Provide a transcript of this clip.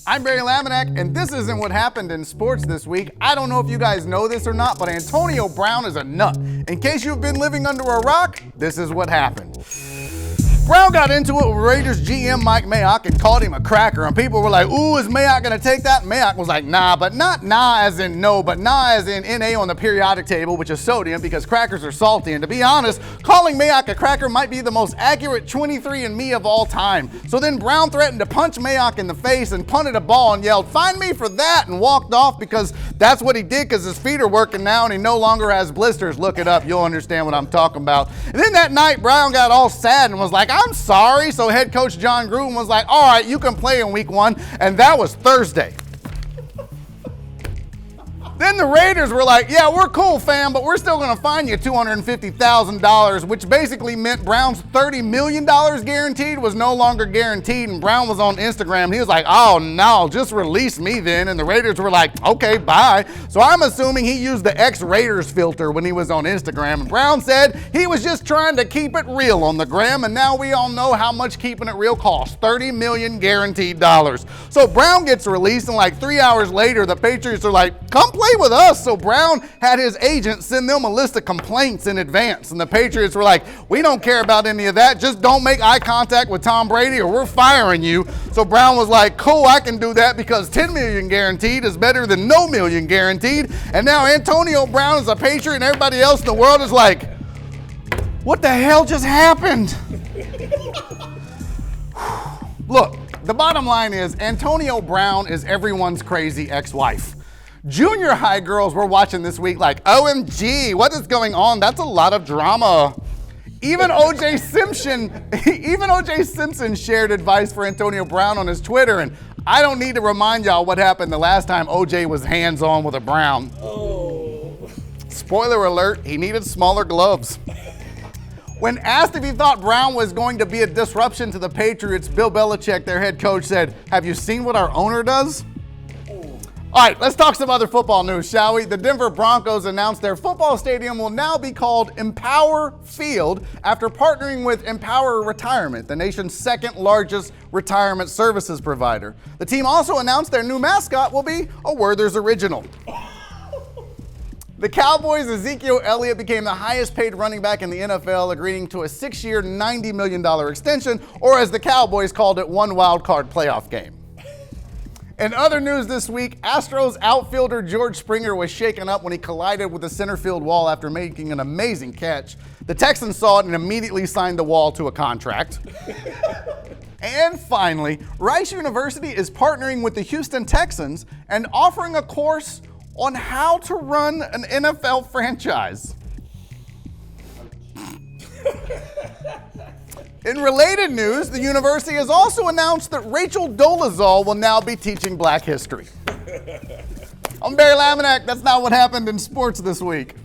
I'm Barry Laminack, and this isn't what happened in sports this week. I don't know if you guys know this or not, but Antonio Brown is a nut. In case you've been living under a rock, this is what happened. Brown got into it with Raiders GM Mike Mayock and called him a cracker, and people were like, ooh, is Mayock gonna take that? And Mayock was like, nah, but not nah as in no, but nah as in Na on the periodic table, which is sodium because crackers are salty. And to be honest, calling Mayock a cracker might be the most accurate 23andMe of all time. So then Brown threatened to punch Mayock in the face and punted a ball and yelled, find me for that, and walked off because that's what he did because his feet are working now and he no longer has blisters. Look it up, you'll understand what I'm talking about. And then that night, Brown got all sad and was like, I'm sorry. So head coach John Gruden was like, all right, you can play in week 1. And that was Thursday. Then the Raiders were like, yeah, we're cool, fam, but we're still going to fine you $250,000, which basically meant Brown's $30 million guaranteed was no longer guaranteed. And Brown was on Instagram. He was like, oh, no, just release me then. And the Raiders were like, okay, bye. So I'm assuming he used the ex-Raiders filter when he was on Instagram. And Brown said he was just trying to keep it real on the gram. And now we all know how much keeping it real costs, $30 million guaranteed dollars. So Brown gets released, and like 3 hours later, the Patriots are like, come play with us. So Brown had his agent send them a list of complaints in advance, and the Patriots were like, we don't care about any of that, just don't make eye contact with Tom Brady or we're firing you. So Brown was like, cool, I can do that because $10 million guaranteed is better than no million guaranteed. And now Antonio Brown is a Patriot and everybody else in the world is like, what the hell just happened? Look, the bottom line is Antonio Brown is everyone's crazy ex-wife. Junior high girls were watching this week like, OMG, what is going on? That's a lot of drama. Even O.J. Simpson shared advice for Antonio Brown on his Twitter, and I don't need to remind y'all what happened the last time O.J. was hands-on with a Brown. Oh. Spoiler alert, he needed smaller gloves. When asked if he thought Brown was going to be a disruption to the Patriots, Bill Belichick, their head coach, said, have you seen what our owner does? All right, let's talk some other football news, shall we? The Denver Broncos announced their football stadium will now be called Empower Field after partnering with Empower Retirement, the nation's second largest retirement services provider. The team also announced their new mascot will be a Werther's Original. The Cowboys' Ezekiel Elliott became the highest paid running back in the NFL, agreeing to a 6-year, $90 million extension, or as the Cowboys called it, one wild card playoff game. In other news this week, Astros outfielder George Springer was shaken up when he collided with the center field wall after making an amazing catch. The Texans saw it and immediately signed the wall to a contract. And finally, Rice University is partnering with the Houston Texans and offering a course on how to run an NFL franchise. In related news, the university has also announced that Rachel Dolezal will now be teaching Black history. I'm Barry Laminack. That's not what happened in sports this week.